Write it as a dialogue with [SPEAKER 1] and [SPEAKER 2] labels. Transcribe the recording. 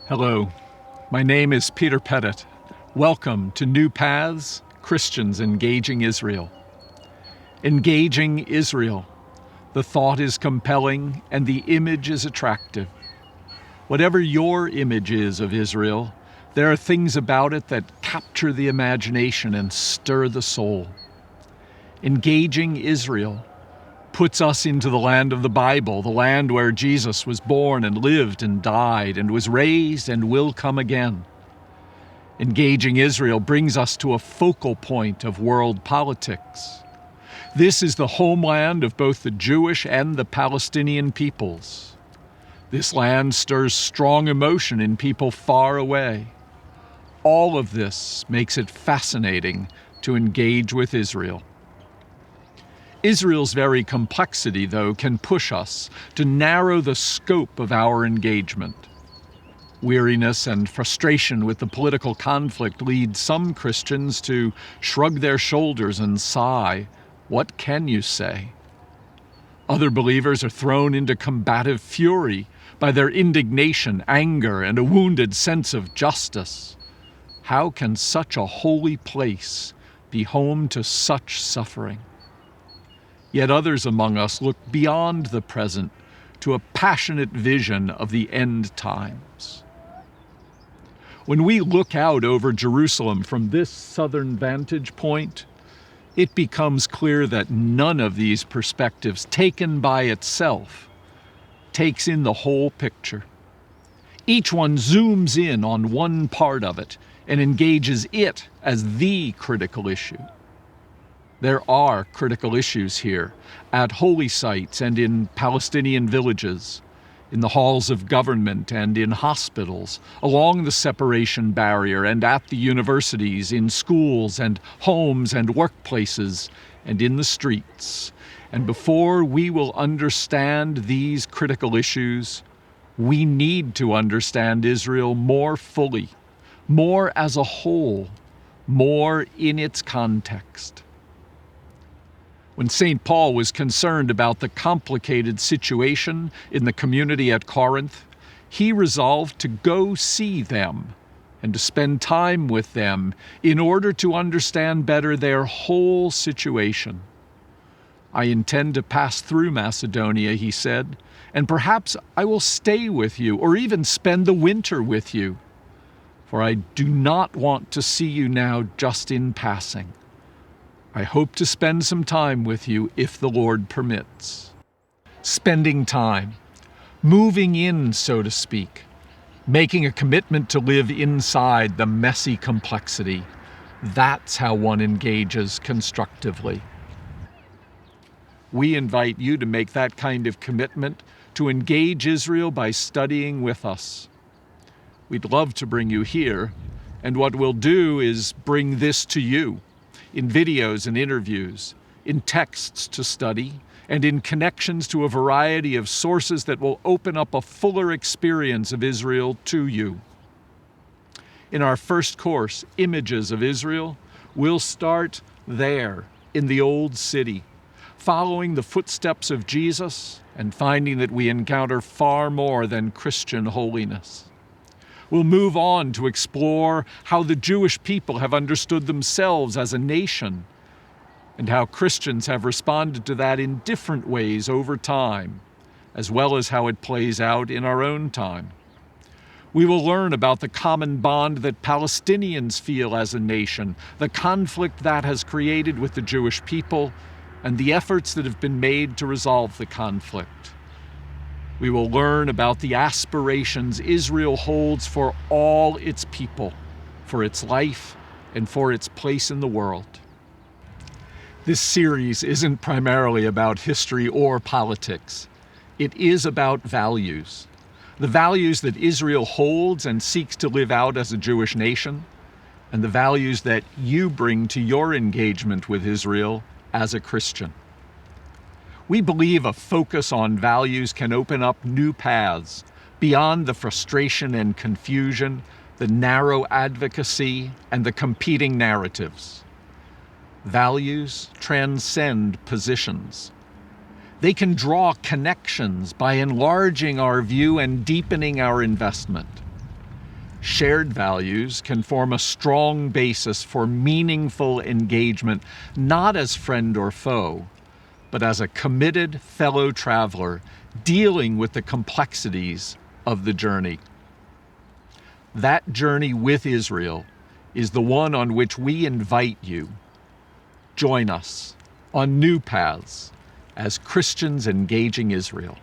[SPEAKER 1] Hello, my name is Peter Pettit. Welcome to New Paths, Christians Engaging Israel. Engaging Israel. The thought is compelling and the image is attractive. Whatever your image is of Israel, there are things about it that capture the imagination and stir the soul. Engaging Israel puts us into the land of the Bible, the land where Jesus was born and lived and died and was raised and will come again. Engaging Israel brings us to a focal point of world politics. This is the homeland of both the Jewish and the Palestinian peoples. This land stirs strong emotion in people far away. All of this makes it fascinating to engage with Israel. Israel's very complexity, though, can push us to narrow the scope of our engagement. Weariness and frustration with the political conflict lead some Christians to shrug their shoulders and sigh, "What can you say?" Other believers are thrown into combative fury by their indignation, anger, and a wounded sense of justice. How can such a holy place be home to such suffering? Yet others among us look beyond the present to a passionate vision of the end times. When we look out over Jerusalem from this southern vantage point, it becomes clear that none of these perspectives, taken by itself, takes in the whole picture. Each one zooms in on one part of it and engages it as the critical issue. There are critical issues here, at holy sites and in Palestinian villages, in the halls of government and in hospitals, along the separation barrier and at the universities, in schools and homes and workplaces, and in the streets. And before we will understand these critical issues, we need to understand Israel more fully, more as a whole, more in its context. When St. Paul was concerned about the complicated situation in the community at Corinth, he resolved to go see them and to spend time with them in order to understand better their whole situation. "I intend to pass through Macedonia," he said, "and perhaps I will stay with you or even spend the winter with you, for I do not want to see you now just in passing. I hope to spend some time with you if the Lord permits." Spending time, moving in, so to speak, making a commitment to live inside the messy complexity. That's how one engages constructively. We invite you to make that kind of commitment to engage Israel by studying with us. We'd love to bring you here, and what we'll do is bring this to you in videos and interviews, in texts to study, and in connections to a variety of sources that will open up a fuller experience of Israel to you. In our first course, Images of Israel, we'll start there, in the Old City, following the footsteps of Jesus and finding that we encounter far more than Christian holiness. We'll move on to explore how the Jewish people have understood themselves as a nation and how Christians have responded to that in different ways over time, as well as how it plays out in our own time. We will learn about the common bond that Palestinians feel as a nation, the conflict that has created with the Jewish people, and the efforts that have been made to resolve the conflict. We will learn about the aspirations Israel holds for all its people, for its life, and for its place in the world. This series isn't primarily about history or politics. It is about values. The values that Israel holds and seeks to live out as a Jewish nation, and the values that you bring to your engagement with Israel as a Christian. We believe a focus on values can open up new paths beyond the frustration and confusion, the narrow advocacy, and the competing narratives. Values transcend positions. They can draw connections by enlarging our view and deepening our investment. Shared values can form a strong basis for meaningful engagement, not as friend or foe, but as a committed fellow traveler dealing with the complexities of the journey. That journey with Israel is the one on which we invite you. Join us on new paths as Christians engaging Israel.